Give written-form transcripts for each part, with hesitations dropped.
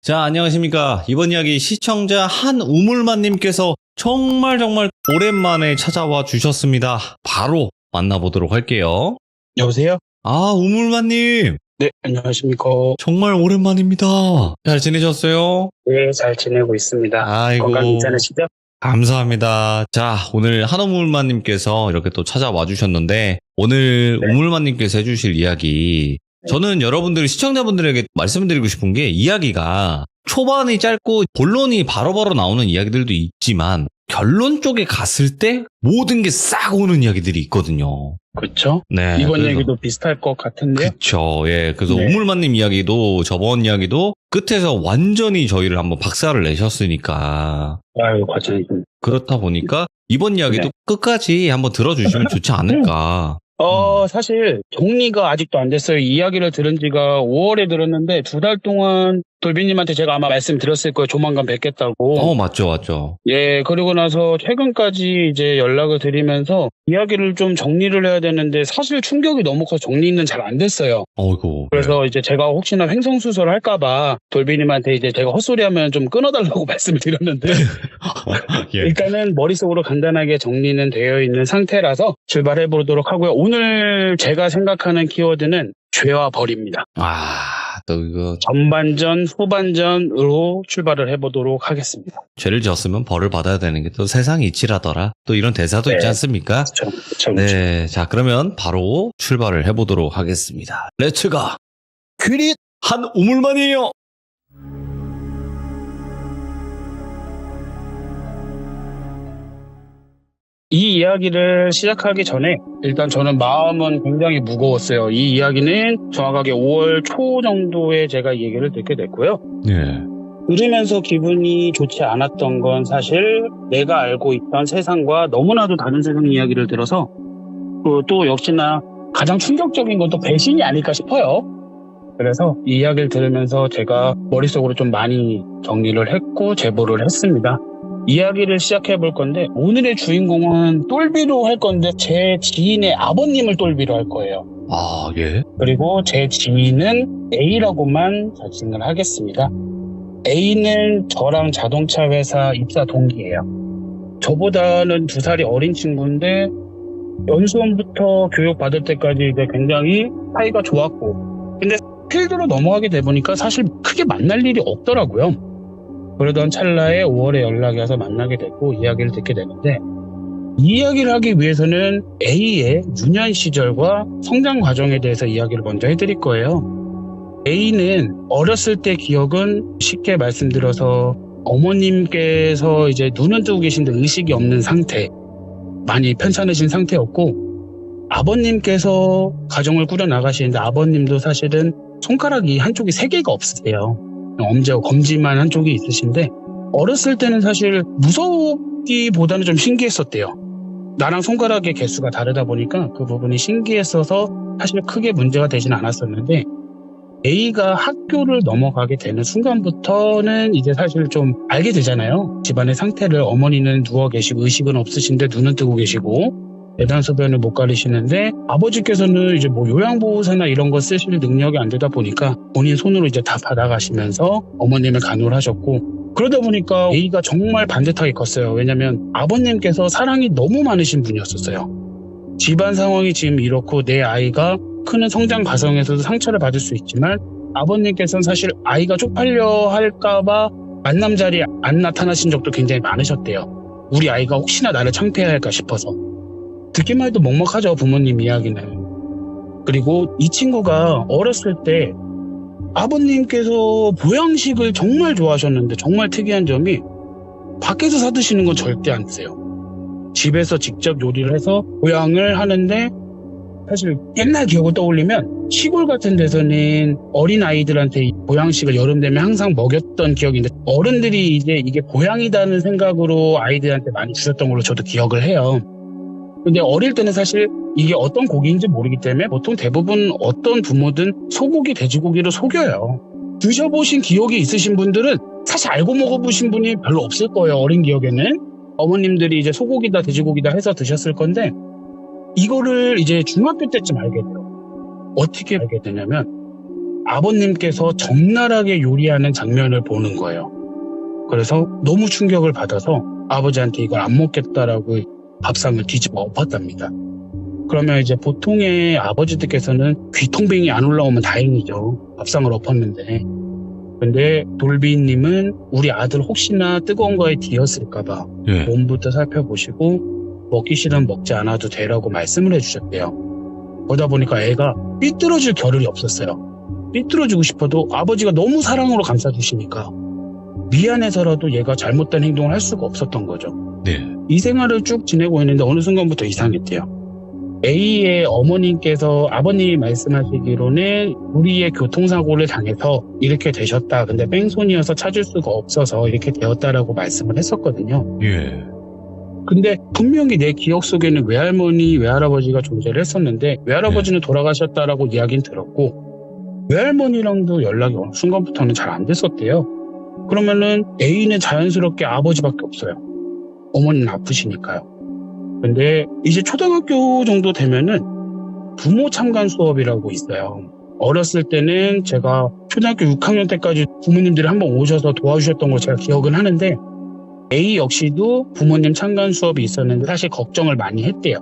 자, 안녕하십니까. 이번 이야기 시청자 한우물만님께서 정말 오랜만에 찾아와 주셨습니다. 바로 만나보도록 할게요. 여보세요? 아, 우물만님. 네, 안녕하십니까. 정말 오랜만입니다. 잘 지내셨어요? 네, 잘 지내고 있습니다. 아이고. 건강 괜찮으시죠? 감사합니다. 자, 오늘 한우물만님께서 이렇게 또 찾아와 주셨는데, 오늘 네. 우물만님께서 해주실 이야기, 저는 여러분들 시청자분들에게 말씀드리고 싶은 게 이야기가 초반이 짧고 본론이 바로바로 나오는 이야기들도 있지만 결론 쪽에 갔을 때 모든 게 싹 오는 이야기들이 있거든요. 그렇죠. 네. 이번 그래서, 얘기도 비슷할 것 같은데요. 그쵸. 예. 그래서 네. 우물만님 이야기도 저번 이야기도 끝에서 완전히 저희를 한번 박살을 내셨으니까. 아유, 과찬입니다. 그렇다 보니까 이번 이야기도 네. 끝까지 한번 들어주시면 좋지 않을까. 사실 정리가 아직도 안 됐어요. 이야기를 들은 지가 5월에 들었는데 2달 동안 돌비님한테 제가 아마 말씀드렸을 거예요. 조만간 뵙겠다고. 맞죠. 예, 그리고 나서 최근까지 이제 연락을 드리면서 이야기를 좀 정리를 해야 되는데 사실 충격이 너무 커서 정리는 잘 안 됐어요. 어이구. 그래서 이제 제가 혹시나 횡성수설 할까봐 돌비님한테 이제 제가 헛소리하면 좀 끊어달라고 말씀을 드렸는데 예. 일단은 머릿속으로 간단하게 정리는 되어 있는 상태라서 출발해 보도록 하고요. 오늘 제가 생각하는 키워드는 죄와 벌입니다. 또 이거 전반전, 후반전으로 출발을 해보도록 하겠습니다. 죄를 지었으면 벌을 받아야 되는 게 또 세상이 이치라더라. 또 이런 대사도 네. 있지 않습니까? 그렇죠. 네, 자 그러면 바로 출발을 해보도록 하겠습니다. 렛츠가 퀴릿 한 우물만이에요. 이 이야기를 시작하기 전에 일단 저는 마음은 굉장히 무거웠어요. 이 이야기는 정확하게 5월 초 정도에 제가 이 얘기를 듣게 됐고요. 네. 들으면서 기분이 좋지 않았던 건 사실 내가 알고 있던 세상과 너무나도 다른 세상 이야기를 들어서 또 역시나 가장 충격적인 건 또 배신이 아닐까 싶어요. 그래서 이 이야기를 들으면서 제가 머릿속으로 좀 많이 정리를 했고 제보를 했습니다. 이야기를 시작해 볼 건데 오늘의 주인공은 똘비로 할 건데 제 지인의 아버님을 똘비로 할 거예요. 아, 예. 그리고 제 지인은 A라고만 자칭을 하겠습니다. A는 저랑 자동차 회사 입사 동기예요. 저보다는 2살이 어린 친구인데 연수원부터 교육받을 때까지 이제 굉장히 사이가 좋았고 근데 필드로 넘어가게 돼 보니까 사실 크게 만날 일이 없더라고요. 그러던 찰나에 5월에 연락이 와서 만나게 됐고 이야기를 듣게 되는데 이 이야기를 하기 위해서는 A의 유년 시절과 성장 과정에 대해서 이야기를 먼저 해드릴 거예요. A는 어렸을 때 기억은 쉽게 말씀드려서 어머님께서 이제 눈은 뜨고 계신데 의식이 없는 상태, 많이 편찮으신 상태였고 아버님께서 가정을 꾸려나가시는데 아버님도 사실은 손가락이 한쪽이 3개가 없으세요. 엄지하고 검지만 한쪽이 있으신데 어렸을 때는 사실 무섭기보다는 좀 신기했었대요. 나랑 손가락의 개수가 다르다 보니까 그 부분이 신기했어서 사실 크게 문제가 되진 않았었는데 A가 학교를 넘어가게 되는 순간부터는 이제 사실 좀 알게 되잖아요. 집안의 상태를 어머니는 누워 계시고 의식은 없으신데 눈은 뜨고 계시고 예단소변을 못 가리시는데 아버지께서는 이제 뭐 요양보호사나 이런 거 쓰실 능력이 안 되다 보니까 본인 손으로 이제 다 받아가시면서 어머님을 간호를 하셨고 그러다 보니까 A가 정말 반듯하게 컸어요. 왜냐면 아버님께서 사랑이 너무 많으신 분이었었어요. 집안 상황이 지금 이렇고 내 아이가 크는 성장 과정에서도 상처를 받을 수 있지만 아버님께서는 사실 아이가 쪽팔려 할까봐 만남 자리에 안 나타나신 적도 굉장히 많으셨대요. 우리 아이가 혹시나 나를 창피할까 싶어서. 듣기만 해도 먹먹하죠, 부모님 이야기는. 그리고 이 친구가 어렸을 때 아버님께서 보양식을 정말 좋아하셨는데 정말 특이한 점이 밖에서 사 드시는 건 절대 안 드세요. 집에서 직접 요리를 해서 보양을 하는데 사실 옛날 기억을 떠올리면 시골 같은 데서는 어린 아이들한테 보양식을 여름 되면 항상 먹였던 기억인데 어른들이 이제 이게 보양이라는 생각으로 아이들한테 많이 주셨던 걸로 저도 기억을 해요. 근데 어릴 때는 사실 이게 어떤 고기인지 모르기 때문에 보통 대부분 어떤 부모든 소고기, 돼지고기를 속여요. 드셔보신 기억이 있으신 분들은 사실 알고 먹어보신 분이 별로 없을 거예요. 어린 기억에는. 어머님들이 이제 소고기다 돼지고기다 해서 드셨을 건데 이거를 이제 중학교 때쯤 알게 돼요. 어떻게 알게 되냐면 아버님께서 적나라하게 요리하는 장면을 보는 거예요. 그래서 너무 충격을 받아서 아버지한테 이걸 안 먹겠다라고 밥상을 뒤집어 엎었답니다. 그러면 이제 보통의 아버지들께서는 귀통병이 안 올라오면 다행이죠. 밥상을 엎었는데. 근데 돌비님은 우리 아들 혹시나 뜨거운 거에 뒤었을까봐 예. 몸부터 살펴보시고 먹기 싫으면 먹지 않아도 되라고 말씀을 해주셨대요. 그러다 보니까 애가 삐뚤어질 겨를이 없었어요. 삐뚤어지고 싶어도 아버지가 너무 사랑으로 감싸주시니까 미안해서라도 얘가 잘못된 행동을 할 수가 없었던 거죠. 네. 이 생활을 쭉 지내고 있는데 어느 순간부터 이상했대요. A의 어머님께서 아버님이 말씀하시기로는 우리의 교통사고를 당해서 이렇게 되셨다. 근데 뺑소니여서 찾을 수가 없어서 이렇게 되었다라고 말씀을 했었거든요. 예. 근데 분명히 내 기억 속에는 외할머니, 외할아버지가 존재를 했었는데 외할아버지는 돌아가셨다라고 이야기는 들었고 외할머니랑도 연락이 어느 순간부터는 잘 안 됐었대요. 그러면은 A는 자연스럽게 아버지밖에 없어요. 어머니는 아프시니까요. 근데 이제 초등학교 정도 되면은 부모 참관 수업이라고 있어요. 어렸을 때는 제가 초등학교 6학년 때까지 부모님들이 한번 오셔서 도와주셨던 걸 제가 기억은 하는데 A 역시도 부모님 참관 수업이 있었는데 사실 걱정을 많이 했대요.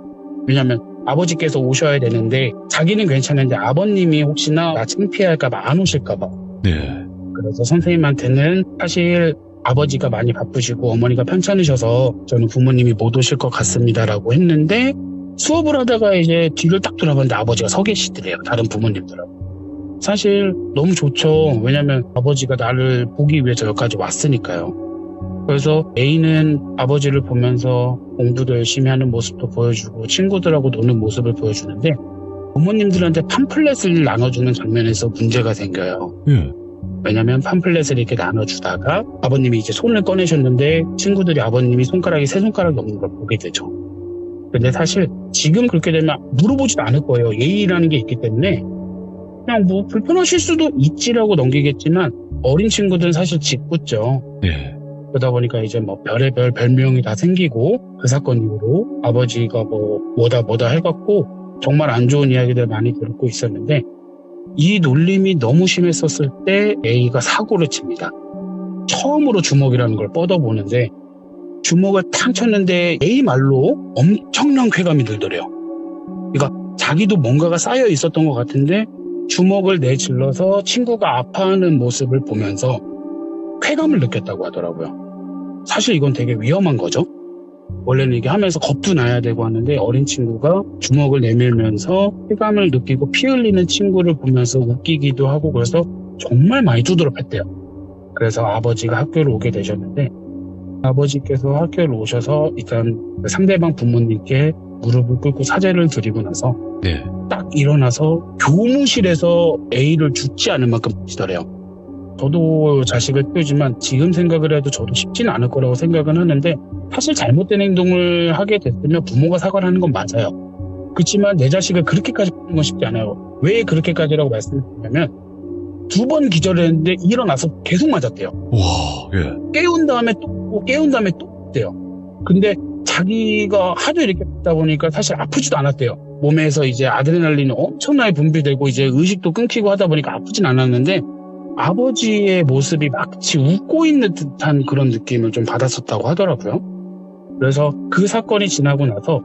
왜냐면 아버지께서 오셔야 되는데 자기는 괜찮은데 아버님이 혹시나 나 창피할까봐 안 오실까봐. 네. 그래서 선생님한테는 사실 아버지가 많이 바쁘시고 어머니가 편찮으셔서 저는 부모님이 못 오실 것 같습니다라고 했는데 수업을 하다가 이제 뒤를 딱 돌아봤는데 아버지가 서 계시더래요. 다른 부모님들하고. 사실 너무 좋죠. 왜냐면 아버지가 나를 보기 위해서 여기까지 왔으니까요. 그래서 A는 아버지를 보면서 공부도 열심히 하는 모습도 보여주고 친구들하고 노는 모습을 보여주는데 부모님들한테 팜플렛을 나눠주는 장면에서 문제가 생겨요. 왜냐면 팜플렛을 이렇게 나눠주다가 아버님이 이제 손을 꺼내셨는데 친구들이 아버님이 손가락이 세 손가락이 없는 걸 보게 되죠. 근데 사실 지금 그렇게 되면 물어보지도 않을 거예요. 예의라는 게 있기 때문에 그냥 뭐 불편하실 수도 있지라고 넘기겠지만 어린 친구들은 사실 짓궂죠. 예. 그러다 보니까 이제 뭐 별의별 별명이 다 생기고 그 사건 이후로 아버지가 뭐다 해갖고 정말 안 좋은 이야기들 많이 듣고 있었는데 이 놀림이 너무 심했었을 때 A가 사고를 칩니다. 처음으로 주먹이라는 걸 뻗어보는데 주먹을 탕 쳤는데 A 말로 엄청난 쾌감이 들더래요. 그러니까 자기도 뭔가가 쌓여 있었던 것 같은데 주먹을 내질러서 친구가 아파하는 모습을 보면서 쾌감을 느꼈다고 하더라고요. 사실 이건 되게 위험한 거죠. 원래는 이게 하면서 겁도 나야 되고 하는데 어린 친구가 주먹을 내밀면서 쾌감을 느끼고 피 흘리는 친구를 보면서 웃기기도 하고 그래서 정말 많이 두드러팼대요. 그래서 아버지가 학교를 오게 되셨는데 아버지께서 학교를 오셔서 일단 상대방 부모님께 무릎을 꿇고 사죄를 드리고 나서 네. 딱 일어나서 교무실에서 A를 죽지 않을 만큼 보시더래요. 저도 자식을 키우지만 지금 생각을 해도 저도 쉽지는 않을 거라고 생각은 하는데 사실 잘못된 행동을 하게 됐으면 부모가 사과를 하는 건 맞아요. 그렇지만 내 자식을 그렇게까지 하는 건 쉽지 않아요. 왜 그렇게까지라고 말씀드리냐면 2번 기절했는데 일어나서 계속 맞았대요. 와, 예. 깨운 다음에 또 돼요. 근데 자기가 하도 이렇게 받다 보니까 사실 아프지도 않았대요. 몸에서 이제 아드레날린이 엄청나게 분비되고 이제 의식도 끊기고 하다 보니까 아프진 않았는데 아버지의 모습이 마치 웃고 있는 듯한 그런 느낌을 좀 받았었다고 하더라고요. 그래서 그 사건이 지나고 나서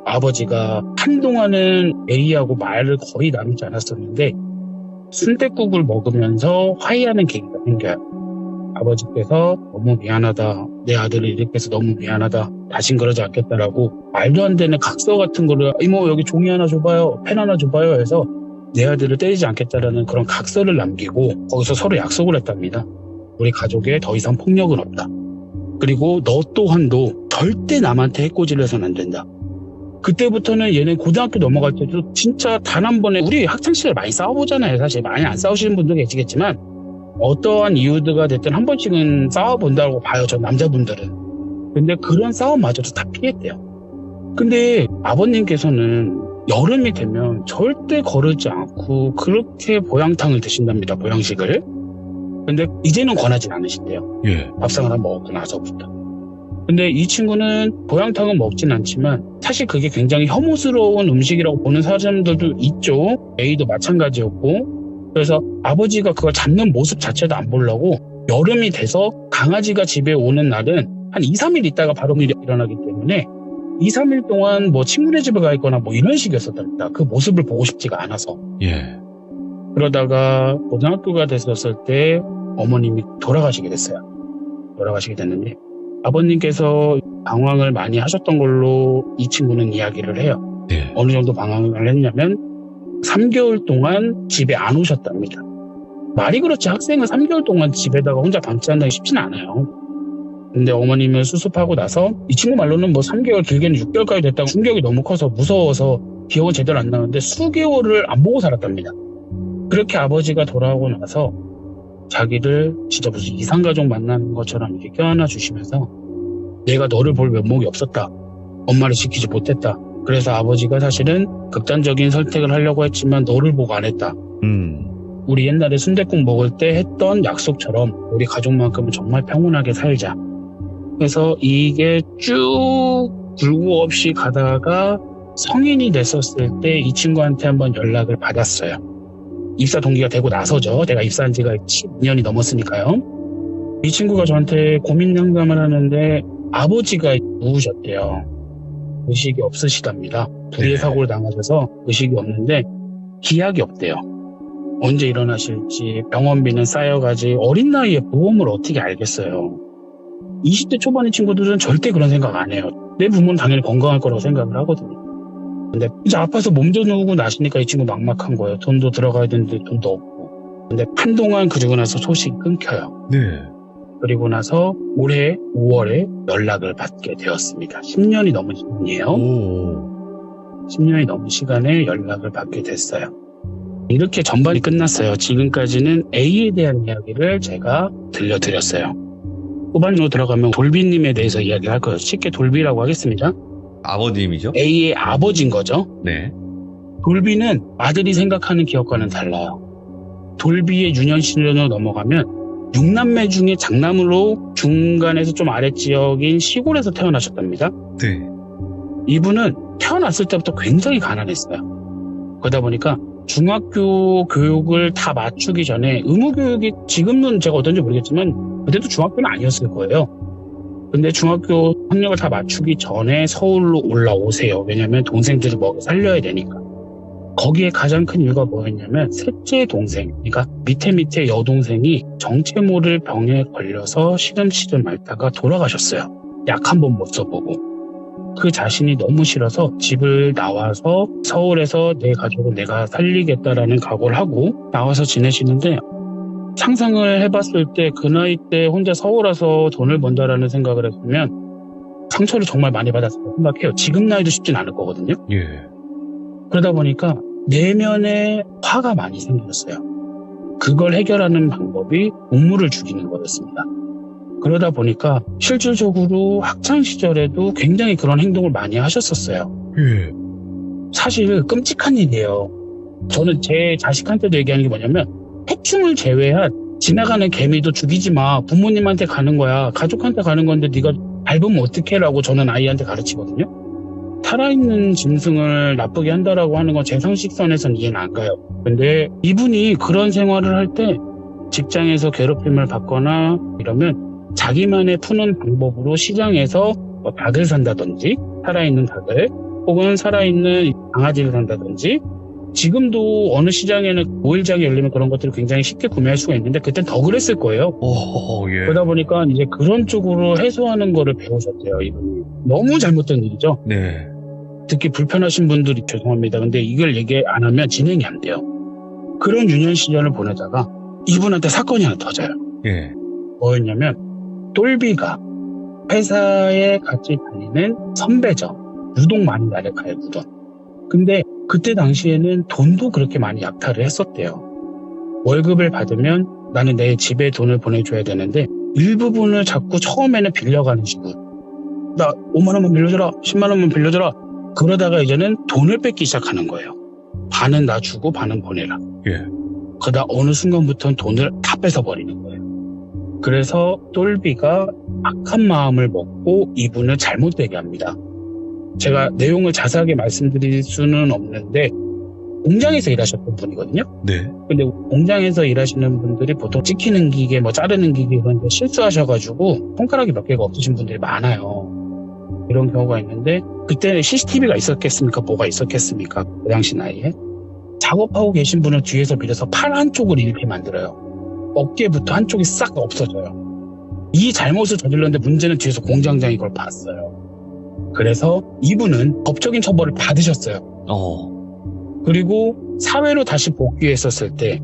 아버지가 한동안은 A하고 말을 거의 나누지 않았었는데 순댓국을 먹으면서 화해하는 계기가 생겨요. 아버지께서 너무 미안하다. 내 아들을 이렇게 해서 너무 미안하다. 다신 그러지 않겠다라고 말도 안 되는 각서 같은 거를 이모 여기 종이 하나 줘봐요. 펜 하나 줘봐요 해서 내 아들을 때리지 않겠다라는 그런 각서를 남기고 거기서 서로 약속을 했답니다. 우리 가족에 더 이상 폭력은 없다. 그리고 너 또한도 절대 남한테 해코지를 해서는 안 된다. 그때부터는 얘는 고등학교 넘어갈 때도 진짜 단 한 번에 우리 학창시절 많이 싸워보잖아요. 사실 많이 안 싸우시는 분도 계시겠지만 어떠한 이유가 됐든 한 번씩은 싸워본다고 봐요. 저 남자분들은. 근데 그런 싸움마저도 다 피했대요. 근데 아버님께서는 여름이 되면 절대 거르지 않고 그렇게 보양탕을 드신답니다. 보양식을. 근데 이제는 권하진 않으신대요. 예. 밥상을 한번 먹고 나서부터. 근데 이 친구는 보양탕은 먹진 않지만 사실 그게 굉장히 혐오스러운 음식이라고 보는 사람들도 있죠. A도 마찬가지였고 그래서 아버지가 그걸 잡는 모습 자체도 안 보려고 여름이 돼서 강아지가 집에 오는 날은 한 2, 3일 있다가 바로 일어나기 때문에 2, 3일 동안 뭐 친구네 집에 가 있거나 뭐 이런 식이었었답니다. 그 모습을 보고 싶지가 않아서. 예. 그러다가 고등학교가 됐었을 때 어머님이 돌아가시게 됐어요. 돌아가시게 됐는데 아버님께서 방황을 많이 하셨던 걸로 이 친구는 이야기를 해요. 예. 어느 정도 방황을 했냐면 3개월 동안 집에 안 오셨답니다. 말이 그렇지 학생은 3개월 동안 집에다가 혼자 방치한다기 쉽지는 않아요. 근데 어머님은 수습하고 나서 이 친구 말로는 뭐 3개월 길게는 6개월까지 됐다고 충격이 너무 커서 무서워서 기억은 제대로 안 나는데 수개월을 안 보고 살았답니다. 그렇게 아버지가 돌아오고 나서 자기를 진짜 무슨 이상가족 만나는 것처럼 이렇게 껴안아 주시면서 내가 너를 볼 면목이 없었다. 엄마를 지키지 못했다. 그래서 아버지가 사실은 극단적인 선택을 하려고 했지만 너를 보고 안 했다. 우리 옛날에 순댓국 먹을 때 했던 약속처럼 우리 가족만큼은 정말 평온하게 살자. 그래서 이게 쭉 굴고 없이 가다가 성인이 됐었을 때 이 친구한테 한번 연락을 받았어요. 입사 동기가 되고 나서죠. 내가 입사한 지가 12년이 넘었으니까요. 이 친구가 저한테 고민 상담을 하는데 아버지가 누우셨대요. 의식이 없으시답니다. 불의의 사고를 당하셔서 의식이 없는데 기약이 없대요. 언제 일어나실지 병원비는 쌓여가지 어린 나이에 보험을 어떻게 알겠어요. 20대 초반의 친구들은 절대 그런 생각 안 해요. 내 부모는 당연히 건강할 거라고 생각을 하거든요. 근데 이제 아파서 몸도 누우고 나시니까 이 친구 막막한 거예요. 돈도 들어가야 되는데 돈도 없고. 근데 한동안 그러고 나서 소식이 끊겨요. 네. 그리고 나서 올해 5월에 연락을 받게 되었습니다. 10년이 넘은 시간이에요. 10년이 넘은 시간에 연락을 받게 됐어요. 이렇게 전반이 끝났어요. 지금까지는 A에 대한 이야기를 제가 들려드렸어요. 후반으로 들어가면 돌비님에 대해서 이야기를 할 거예요. 쉽게 돌비라고 하겠습니다. 아버님이죠? A의 아버지인 거죠. 네. 돌비는 아들이 생각하는 기억과는 달라요. 돌비의 유년 시즌으로 넘어가면 6남매 중에 장남으로 중간에서 좀 아랫지역인 시골에서 태어나셨답니다. 네. 이분은 태어났을 때부터 굉장히 가난했어요. 그러다 보니까 중학교 교육을 다 맞추기 전에 의무교육이 지금은 제가 어떤지 모르겠지만 그때도 중학교는 아니었을 거예요. 근데 중학교 학력을 다 맞추기 전에 서울로 올라오세요. 왜냐면 동생들을 먹여 살려야 되니까. 거기에 가장 큰 이유가 뭐였냐면 셋째 동생, 그러니까 밑에 여동생이 정체 모를 병에 걸려서 시름시름 앓다가 돌아가셨어요. 약 한 번 못 써보고. 그 자신이 너무 싫어서 집을 나와서 서울에서 내 가족은 내가 살리겠다라는 각오를 하고 나와서 지내시는데 상상을 해봤을 때 그 나이 때 혼자 서울 와서 돈을 번다라는 생각을 했으면 상처를 정말 많이 받았다고 생각해요. 지금 나이도 쉽진 않을 거거든요. 예. 그러다 보니까 내면에 화가 많이 생겼어요. 그걸 해결하는 방법이 동물을 죽이는 거였습니다. 그러다 보니까 실질적으로 학창시절에도 굉장히 그런 행동을 많이 하셨었어요. 예. 사실 끔찍한 일이에요. 저는 제 자식한테도 얘기하는 게 뭐냐면 해충을 제외한 지나가는 개미도 죽이지 마. 부모님한테 가는 거야. 가족한테 가는 건데 네가 밟으면 어떡해 라고 저는 아이한테 가르치거든요. 살아있는 짐승을 나쁘게 한다라고 하는 건 제 상식선에선 이해는 안 가요. 근데 이분이 그런 생활을 할 때 직장에서 괴롭힘을 받거나 이러면 자기만의 푸는 방법으로 시장에서 뭐 닭을 산다든지 살아있는 닭을 혹은 살아있는 강아지를 산다든지 지금도 어느 시장에는 오일장이 열리면 그런 것들을 굉장히 쉽게 구매할 수가 있는데 그땐 더 그랬을 거예요. 예. 그러다 보니까 이제 그런 쪽으로 해소하는 거를 배우셨대요. 이분이. 너무 잘못된 일이죠. 네. 듣기 불편하신 분들이 죄송합니다. 근데 이걸 얘기 안 하면 진행이 안 돼요. 그런 유년 시절을 보내다가 이분한테 사건이 하나 터져요. 예. 뭐였냐면 똘비가 회사에 같이 다니는 선배죠. 유독 많이 나를 갈구던. 근데 그때 당시에는 돈도 그렇게 많이 약탈을 했었대요. 월급을 받으면 나는 내 집에 돈을 보내줘야 되는데 일부분을 자꾸 처음에는 빌려가는 식으로. 나 5만 원만 빌려줘라. 10만 원만 빌려줘라. 그러다가 이제는 돈을 뺏기 시작하는 거예요. 반은 나 주고 반은 보내라. 예. 그러다 어느 순간부터는 돈을 다 뺏어버리는 거예요. 그래서 똘비가 악한 마음을 먹고 이분을 잘못되게 합니다. 제가 내용을 자세하게 말씀드릴 수는 없는데 공장에서 일하셨던 분이거든요. 네. 근데 공장에서 일하시는 분들이 보통 찍히는 기계, 뭐 자르는 기계 이런 데 실수하셔가지고 손가락이 몇 개가 없으신 분들이 많아요. 이런 경우가 있는데 그때 CCTV가 있었겠습니까? 뭐가 있었겠습니까? 그 당시 나이에. 작업하고 계신 분을 뒤에서 밀어서 팔 한쪽을 이렇게 만들어요. 어깨부터 한쪽이 싹 없어져요. 이 잘못을 저질렀는데 문제는 뒤에서 공장장이 그걸 봤어요. 그래서 이분은 법적인 처벌을 받으셨어요. 그리고 사회로 다시 복귀했었을 때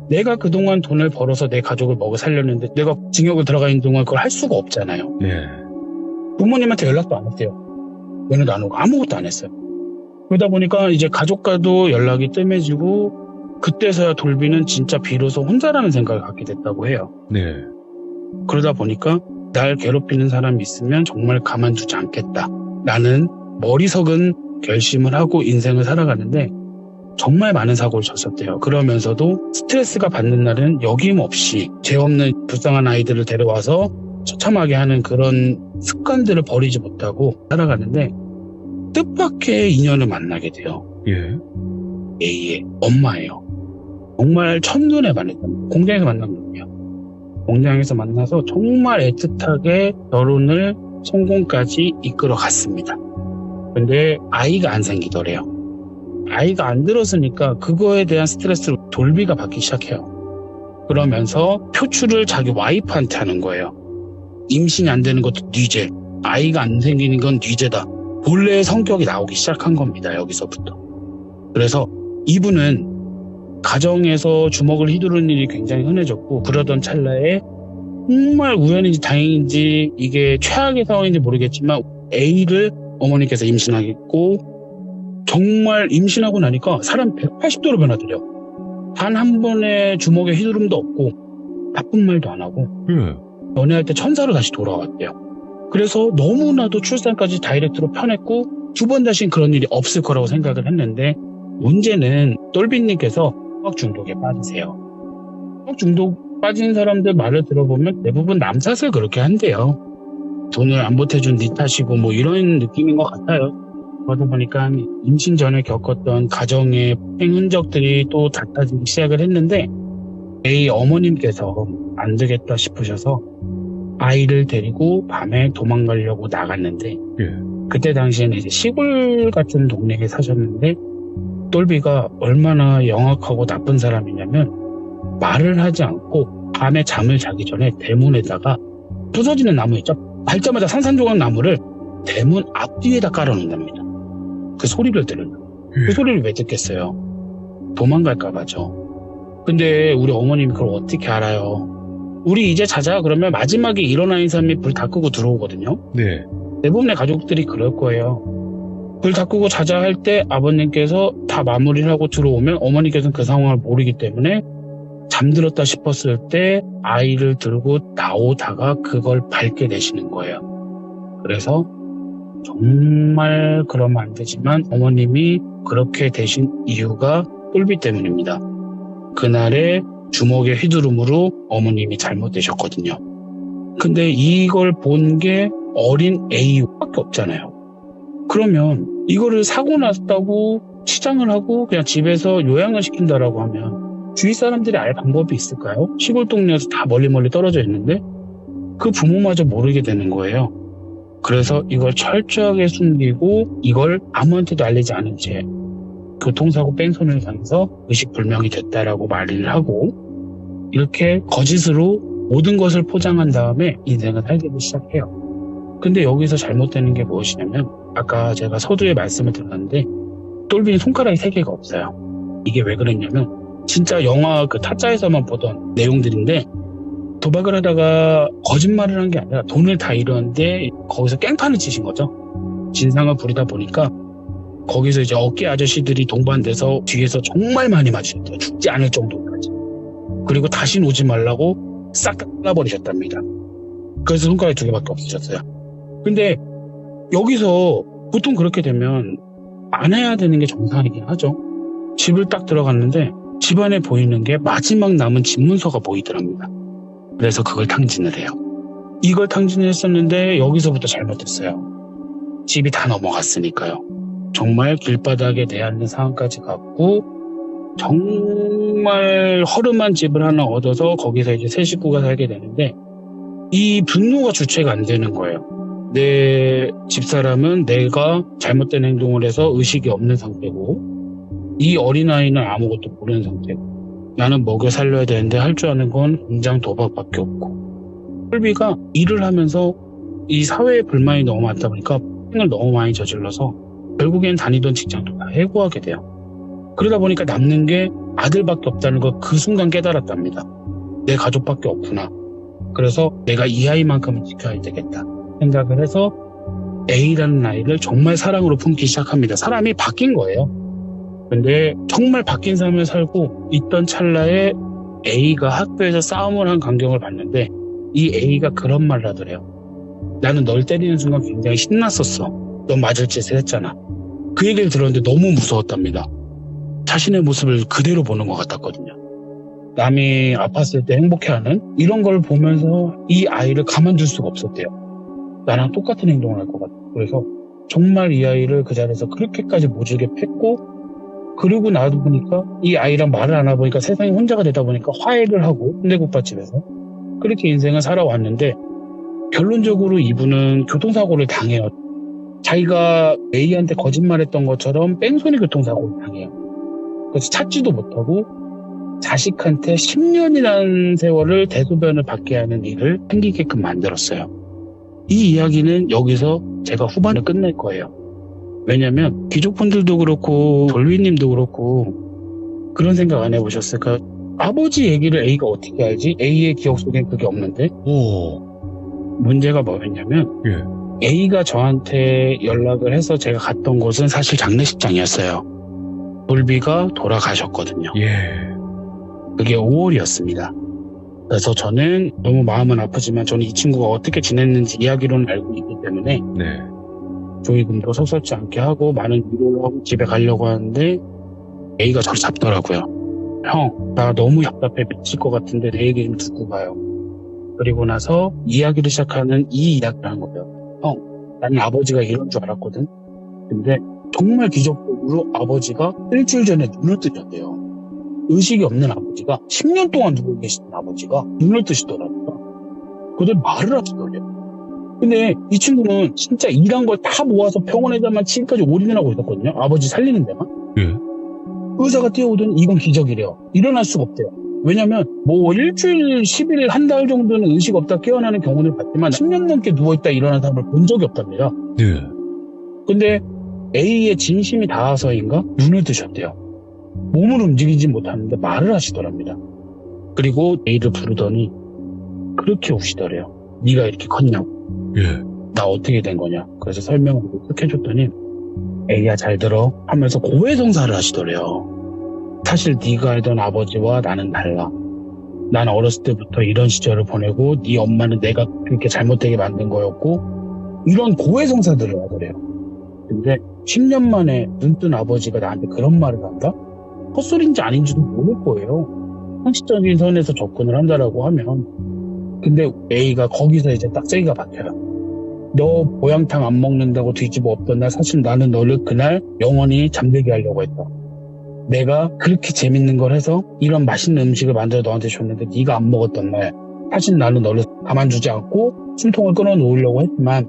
내가 그동안 돈을 벌어서 내 가족을 먹여 살렸는데 내가 징역을 들어가 있는 동안 그걸 할 수가 없잖아요. 예. 부모님한테 연락도 안 했대요. 연락도 안 오고 아무것도 안 했어요. 그러다 보니까 이제 가족과도 연락이 뜸해지고 그때서야 돌비는 진짜 비로소 혼자라는 생각을 갖게 됐다고 해요. 네. 그러다 보니까 날 괴롭히는 사람이 있으면 정말 가만두지 않겠다. 나는 머리석은 결심을 하고 인생을 살아가는데 정말 많은 사고를 쳤었대요. 그러면서도 스트레스가 받는 날은 여김없이 죄 없는 불쌍한 아이들을 데려와서 처참하게 하는 그런 습관들을 버리지 못하고 살아가는데 뜻밖의 인연을 만나게 돼요. 예. A의 엄마예요. 정말 첫눈에 반했던 공장에서 만난 거예요. 공장에서 만나서 정말 애틋하게 결혼을 성공까지 이끌어 갔습니다. 근데 아이가 안 생기더래요. 아이가 안 들었으니까 그거에 대한 스트레스로 돌비가 받기 시작해요. 그러면서 표출을 자기 와이프한테 하는 거예요. 임신이 안 되는 것도 뉘제, 아이가 안 생기는 건 뉘제다. 본래의 성격이 나오기 시작한 겁니다. 여기서부터. 그래서 이분은 가정에서 주먹을 휘두르는 일이 굉장히 흔해졌고 그러던 찰나에 정말 우연인지 다행인지 이게 최악의 상황인지 모르겠지만 A를 어머니께서 임신하겠고 정말 임신하고 나니까 사람 180도로 변하더래요. 단 한 번의 주먹의 휘두름도 없고 나쁜 말도 안 하고 연애할 때 천사로 다시 돌아왔대요. 그래서 너무나도 출산까지 다이렉트로 편했고 두 번 다신 그런 일이 없을 거라고 생각을 했는데 문제는 똘비님께서 수학 중독에 빠지세요. 수학 중독 빠진 사람들 말을 들어보면 대부분 남탓을 그렇게 한대요. 돈을 안 보태준 니 탓이고 뭐 이런 느낌인 것 같아요. 그러다 보니까 임신 전에 겪었던 가정의 폭행 흔적들이 또 잦아지기 시작을 했는데 A 어머님께서 안 되겠다 싶으셔서 아이를 데리고 밤에 도망가려고 나갔는데 그때 당시에는 이제 시골 같은 동네에 사셨는데 똘비가 얼마나 영악하고 나쁜 사람이냐면 말을 하지 않고 밤에 잠을 자기 전에 대문에다가 부서지는 나무 있죠? 밟자마자 산산조각 나무를 대문 앞뒤에다 깔아놓는답니다. 그 소리를 들으면. 그 소리를 왜 듣겠어요? 도망갈까봐죠. 근데 우리 어머님이 그걸 어떻게 알아요? 우리 이제 자자 그러면 마지막에 일어나는 사람이 불 다 끄고 들어오거든요. 네. 대부분의 가족들이 그럴 거예요. 불 다 끄고 자자 할 때 아버님께서 다 마무리를 하고 들어오면 어머니께서는 그 상황을 모르기 때문에 잠들었다 싶었을 때 아이를 들고 나오다가 그걸 밟게 되시는 거예요. 그래서 정말 그러면 안 되지만 어머님이 그렇게 되신 이유가 똘비 때문입니다. 그날의 주먹의 휘두름으로 어머님이 잘못되셨거든요. 근데 이걸 본 게 어린 A밖에 없잖아요. 그러면 이거를 사고 났다고 치장을 하고 그냥 집에서 요양을 시킨다라고 하면 주위 사람들이 알 방법이 있을까요? 시골 동네에서 다 멀리 떨어져 있는데 그 부모마저 모르게 되는 거예요. 그래서 이걸 철저하게 숨기고 이걸 아무한테도 알리지 않은 채 교통사고 뺑소니를 당해서 의식불명이 됐다라고 말을 하고 이렇게 거짓으로 모든 것을 포장한 다음에 인생을 살기 시작해요. 근데 여기서 잘못되는 게 무엇이냐면 아까 제가 서두에 말씀을 드렸는데 똘비는 손가락이 3개가 없어요. 이게 왜 그랬냐면 진짜 영화 그 타짜에서만 보던 내용들인데 도박을 하다가 거짓말을 한 게 아니라 돈을 다 잃었는데 거기서 깽판을 치신 거죠. 진상을 부리다 보니까 거기서 이제 어깨 아저씨들이 동반돼서 뒤에서 정말 많이 맞으셨대요. 죽지 않을 정도까지. 그리고 다시는 오지 말라고 싹 잘라버리셨답니다. 그래서 손가락이 2개밖에 없으셨어요. 근데 여기서 보통 그렇게 되면 안 해야 되는 게 정상이긴 하죠. 집을 딱 들어갔는데 집안에 보이는 게 마지막 남은 집문서가 보이더랍니다. 그래서 그걸 탕진을 해요. 이걸 탕진을 했었는데 여기서부터 잘못했어요. 집이 다 넘어갔으니까요. 정말 길바닥에 내앉는 상황까지 갔고 정말 허름한 집을 하나 얻어서 거기서 이제 세 식구가 살게 되는데 이 분노가 주체가 안 되는 거예요. 내 집사람은 내가 잘못된 행동을 해서 의식이 없는 상태고 이 어린아이는 아무것도 모르는 상태고 나는 먹여 살려야 되는데 할 줄 아는 건 공장 도박밖에 없고 홀비가 일을 하면서 이 사회에 불만이 너무 많다 보니까 을 너무 많이 저질러서 결국엔 다니던 직장도 다 해고하게 돼요. 그러다 보니까 남는 게 아들밖에 없다는 걸 그 순간 깨달았답니다. 내 가족밖에 없구나. 그래서 내가 이 아이만큼은 지켜야 되겠다 생각을 해서 A라는 아이를 정말 사랑으로 품기 시작합니다. 사람이 바뀐 거예요. 근데 정말 바뀐 삶을 살고 있던 찰나에 A가 학교에서 싸움을 한 광경을 봤는데 이 A가 그런 말을 하더래요. 나는 널 때리는 순간 굉장히 신났었어. 넌 맞을 짓을 했잖아. 그 얘기를 들었는데 너무 무서웠답니다. 자신의 모습을 그대로 보는 것 같았거든요. 남이 아팠을 때 행복해하는 이런 걸 보면서 이 아이를 가만둘 수가 없었대요. 나랑 똑같은 행동을 할 것 같아. 그래서 정말 이 아이를 그 자리에서 그렇게까지 모질게 팼고 그러고 나도 보니까 이 아이랑 말을 안 하고 보니까 세상이 혼자가 되다 보니까 화해를 하고 순대국밥집에서 그렇게 인생을 살아왔는데 결론적으로 이분은 교통사고를 당해요. 자기가 A한테 거짓말했던 것처럼 뺑소니 교통사고를 당해요. 그래서 찾지도 못하고 자식한테 10년이라는 세월을 대소변을 받게 하는 일을 생기게끔 만들었어요. 이 이야기는 여기서 제가 후반을 끝낼 거예요. 왜냐면 귀족분들도 그렇고 돌비님도 그렇고 그런 생각 안 해보셨을까? 아버지 얘기를 A가 어떻게 알지? A의 기억 속엔 그게 없는데 문제가 뭐였냐면 A가 저한테 연락을 해서 제가 갔던 곳은 사실 장례식장이었어요. 돌비가 돌아가셨거든요. 그게 5월이었습니다. 그래서 저는 너무 마음은 아프지만 저는 이 친구가 어떻게 지냈는지 이야기로는 알고 있기 때문에 조의금도 섭섭지 않게 하고 많은 위로를 하고 집에 가려고 하는데 A가 저를 잡더라고요. 형, 나 너무 답답해 미칠 것 같은데 내 얘기 좀 듣고 가요. 그리고 나서 이야기를 시작하는 이 이야기를 한 거예요. 형, 나는 아버지가 이런 줄 알았거든. 근데 정말 기적적으로 아버지가 일주일 전에 눈을 뜨셨대요. 의식이 없는 아버지가 10년 동안 누워 계시던 아버지가 눈을 뜨시더라고요. 그들 말을 하시더래요. 근데 이 친구는 진짜 일한 걸 다 모아서 병원에다만 지금까지 올인을 하고 있었거든요. 아버지 살리는 데만. 의사가 뛰어오더니 이건 기적이래요. 일어날 수가 없대요. 왜냐면 뭐 일주일, 10일, 한 달 정도는 의식 없다 깨어나는 경우를 봤지만 10년 넘게 누워있다 일어난 사람을 본 적이 없답니다. 근데 A의 진심이 닿아서인가 눈을 뜨셨대요. 몸을 움직이지 못하는데 말을 하시더랍니다. 그리고 A를 부르더니 그렇게 우시더래요. 네가 이렇게 컸냐고. 나 어떻게 된 거냐. 그래서 설명을 쭉 해줬더니 A야 잘 들어 하면서 고해성사를 하시더래요. 사실 네가 알던 아버지와 나는 달라. 난 어렸을 때부터 이런 시절을 보내고 네 엄마는 내가 그렇게 잘못되게 만든 거였고 이런 고해성사들을 하더래요. 근데 10년 만에 눈뜬 아버지가 나한테 그런 말을 한다? 헛소리인지 아닌지도 모를 거예요. 상식적인 선에서 접근을 한다라고 하면. 근데 A가 거기서 이제 딱재기가 박혀요. 너 보양탕 안 먹는다고 뒤집어 엎던 날 사실 나는 너를 그날 영원히 잠들게 하려고 했다. 내가 그렇게 재밌는 걸 해서 이런 맛있는 음식을 만들어 너한테 줬는데 네가 안 먹었던 날 사실 나는 너를 가만두지 않고 숨통을 끊어놓으려고 했지만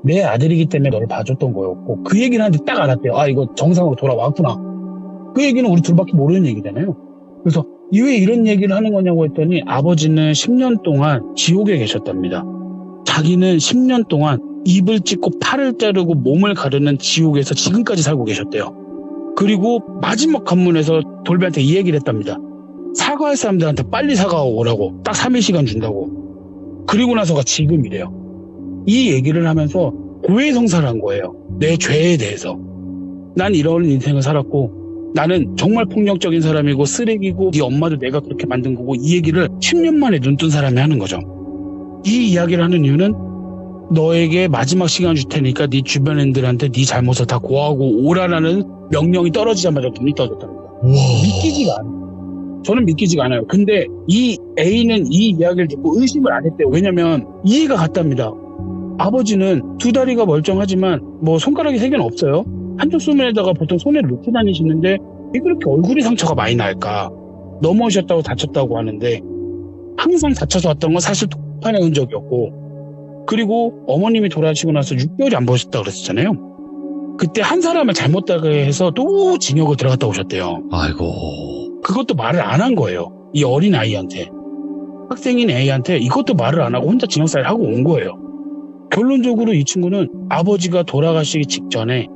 내 아들이기 때문에 너를 봐줬던 거였고 그 얘기를 하는데 딱 알았대요. 아 이거 정상으로 돌아왔구나. 그 얘기는 우리 둘밖에 모르는 얘기잖아요. 그래서 왜 이런 얘기를 하는 거냐고 했더니 아버지는 10년 동안 지옥에 계셨답니다. 자기는 10년 동안 입을 찢고 팔을 자르고 몸을 가르는 지옥에서 지금까지 살고 계셨대요. 그리고 마지막 관문에서 돌비한테 이 얘기를 했답니다. 사과할 사람들한테 빨리 사과오라고 딱 3일 시간 준다고. 그리고 나서가 지금이래요. 이 얘기를 하면서 고해성사를 한 거예요. 내 죄에 대해서. 난 이런 인생을 살았고 나는 정말 폭력적인 사람이고 쓰레기고 네 엄마도 내가 그렇게 만든 거고 이 얘기를 10년 만에 눈뜬 사람이 하는 거죠. 이 이야기를 하는 이유는 너에게 마지막 시간 줄 테니까 네 주변인들한테 네 잘못을 다 고하고 오라라는 명령이 떨어지자마자 눈이 떠졌답니다. 믿기지가 않아요. 저는 믿기지가 않아요. 근데 이 A는 이 이야기를 듣고 의심을 안 했대요. 왜냐면 이해가 갔답니다. 아버지는 두 다리가 멀쩡하지만 뭐 손가락이 3개는 없어요. 한쪽 손에다가 보통 손에 놓고 다니시는데 왜 그렇게 얼굴이 상처가 많이 날까? 넘어오셨다고 다쳤다고 하는데 항상 다쳐서 왔던 건 사실 독판에 온 적이었고, 그리고 어머님이 돌아가시고 나서 6개월이 안 보셨다고 그랬었잖아요. 그때 한 사람을 잘못하게 해서 또 징역을 들어갔다 오셨대요. 아이고. 그것도 말을 안 한 거예요. 이 어린 아이한테. 학생인 A한테 이것도 말을 안 하고 혼자 징역살이를 하고 온 거예요. 결론적으로 이 친구는 아버지가 돌아가시기 직전에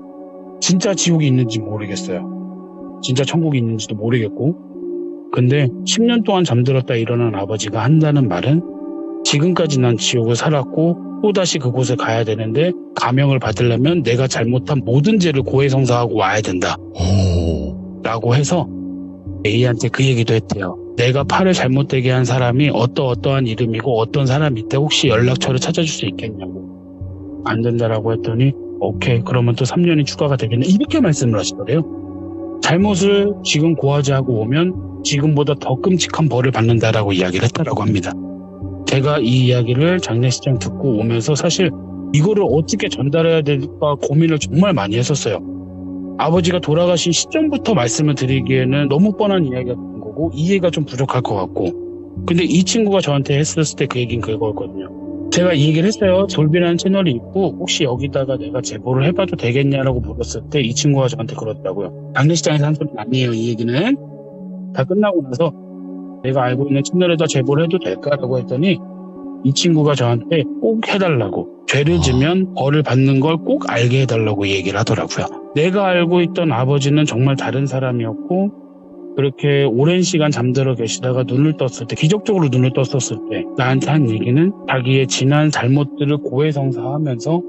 진짜 지옥이 있는지 모르겠어요. 진짜 천국이 있는지도 모르겠고, 근데 10년 동안 잠들었다 일어난 아버지가 한다는 말은 지금까지 난 지옥을 살았고 또다시 그곳에 가야 되는데 감형을 받으려면 내가 잘못한 모든 죄를 고해성사하고 와야 된다 라고 해서 A한테 그 얘기도 했대요. 내가 팔을 잘못되게 한 사람이 어떠한 이름이고 어떤 사람이 있대, 혹시 연락처를 찾아줄 수 있겠냐고. 안 된다라고 했더니 오케이, 그러면 또 3년이 추가가 되겠네, 이렇게 말씀을 하시더래요. 잘못을 지금 고하지하고 오면 지금보다 더 끔찍한 벌을 받는다라고 이야기를 했다라고 합니다. 제가 이 이야기를 장례식장 듣고 오면서 사실 이거를 어떻게 전달해야 될까 고민을 정말 많이 했었어요. 아버지가 돌아가신 시점부터 말씀을 드리기에는 너무 뻔한 이야기였던 거고 이해가 좀 부족할 것 같고, 근데 이 친구가 저한테 했었을 때 그 얘기는 그거였거든요. 제가 이 얘기를 했어요. 돌비라는 채널이 있고 혹시 여기다가 내가 제보를 해봐도 되겠냐라고 물었을 때 이 친구가 저한테 그러더라고요. 장례식장에서 한 소리는 아니에요. 이 얘기는 다 끝나고 나서 내가 알고 있는 채널에다 제보를 해도 될까라고 했더니 이 친구가 저한테 꼭 해달라고, 죄를 지면 벌을 받는 걸 꼭 알게 해달라고 얘기를 하더라고요. 내가 알고 있던 아버지는 정말 다른 사람이었고, 그렇게 오랜 시간 잠들어 계시다가 눈을 떴을 때, 기적적으로 눈을 떴었을 때 나한테 한 얘기는 자기의 지난 잘못들을 고해성사하면서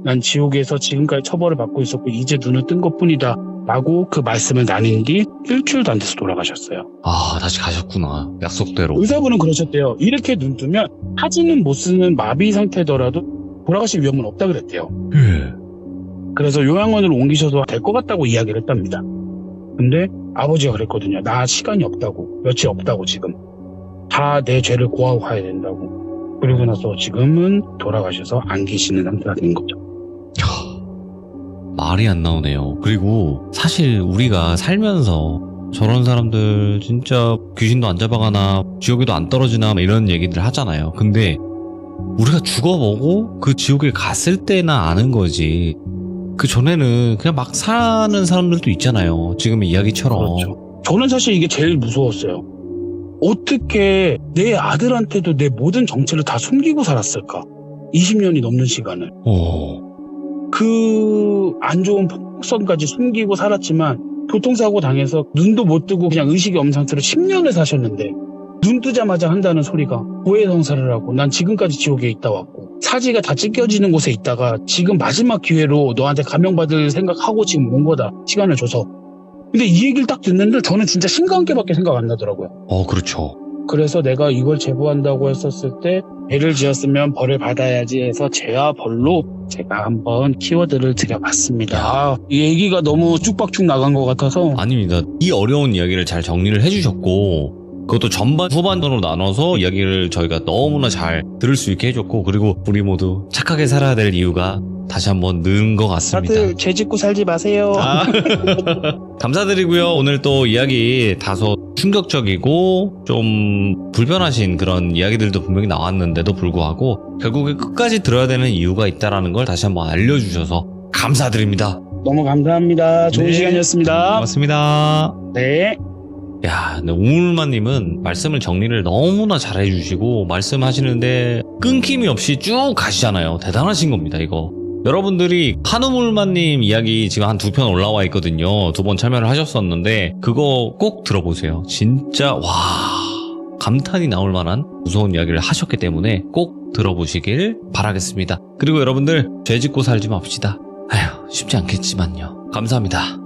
난 지옥에서 지금까지 처벌을 받고 있었고 이제 눈을 뜬 것뿐이다 라고 그 말씀을 나눈 뒤 일주일도 안 돼서 돌아가셨어요. 아, 다시 가셨구나. 약속대로. 의사분은 그러셨대요. 이렇게 눈 뜨면 하지는 못 쓰는 마비 상태더라도 돌아가실 위험은 없다 그랬대요. 그래서 요양원으로 옮기셔도 될 것 같다고 이야기를 했답니다. 근데 아버지가 그랬거든요. 나 시간이 없다고, 며칠 없다고, 지금 다 내 죄를 고하고 가야 된다고. 그리고 나서 지금은 돌아가셔서 안 계시는 상태가 된 거죠. 말이 안 나오네요. 그리고 사실 우리가 살면서 저런 사람들 진짜 귀신도 안 잡아가나 지옥에도 안 떨어지나 이런 얘기들 하잖아요. 근데 우리가 죽어보고 그 지옥에 갔을 때나 아는 거지, 그 전에는 그냥 막 사는 사람들도 있잖아요. 지금의 이야기처럼. 그렇죠. 저는 사실 이게 제일 무서웠어요. 어떻게 내 아들한테도 내 모든 정체를 다 숨기고 살았을까? 20년이 넘는 시간을. 그 안 좋은 폭성까지 숨기고 살았지만 교통사고 당해서 눈도 못 뜨고 그냥 의식이 없는 상태로 10년을 사셨는데 눈 뜨자마자 한다는 소리가 고해성사를 하고 난 지금까지 지옥에 있다 왔고 사지가 다 찢겨지는 곳에 있다가 지금 마지막 기회로 너한테 감형받을 생각하고 지금 온 거다, 시간을 줘서. 근데 이 얘기를 딱 듣는데 저는 진짜 신관계밖에 생각 안 나더라고요. 그렇죠. 그래서 내가 이걸 제보한다고 했었을 때 죄를 지었으면 벌을 받아야지 해서 죄와 벌로 제가 한번 키워드를 드려봤습니다. 이 얘기가 너무 쭉박쭉 나간 것 같아서. 아닙니다. 이 어려운 이야기를 잘 정리를 해주셨고, 그것도 전반 후반전으로 나눠서 이야기를 저희가 너무나 잘 들을 수 있게 해줬고, 그리고 우리 모두 착하게 살아야 될 이유가 다시 한번 는 것 같습니다. 다들 죄 짓고 살지 마세요. 감사드리고요. 오늘 또 이야기 다소 충격적이고 좀 불편하신 그런 이야기들도 분명히 나왔는데도 불구하고 결국에 끝까지 들어야 되는 이유가 있다는 걸 다시 한번 알려주셔서 감사드립니다. 너무 감사합니다. 좋은 시간이었습니다. 고맙습니다. 네. 야, 근데 우물마님은 말씀을 정리를 너무나 잘 해주시고 말씀하시는데 끊김이 없이 쭉 가시잖아요. 대단하신 겁니다, 이거. 여러분들이 한우물마님 이야기 지금 한 2편 올라와 있거든요. 2번 참여를 하셨었는데 그거 꼭 들어보세요. 진짜 와, 감탄이 나올 만한 무서운 이야기를 하셨기 때문에 꼭 들어보시길 바라겠습니다. 그리고 여러분들 죄 짓고 살지 맙시다. 아휴, 쉽지 않겠지만요. 감사합니다.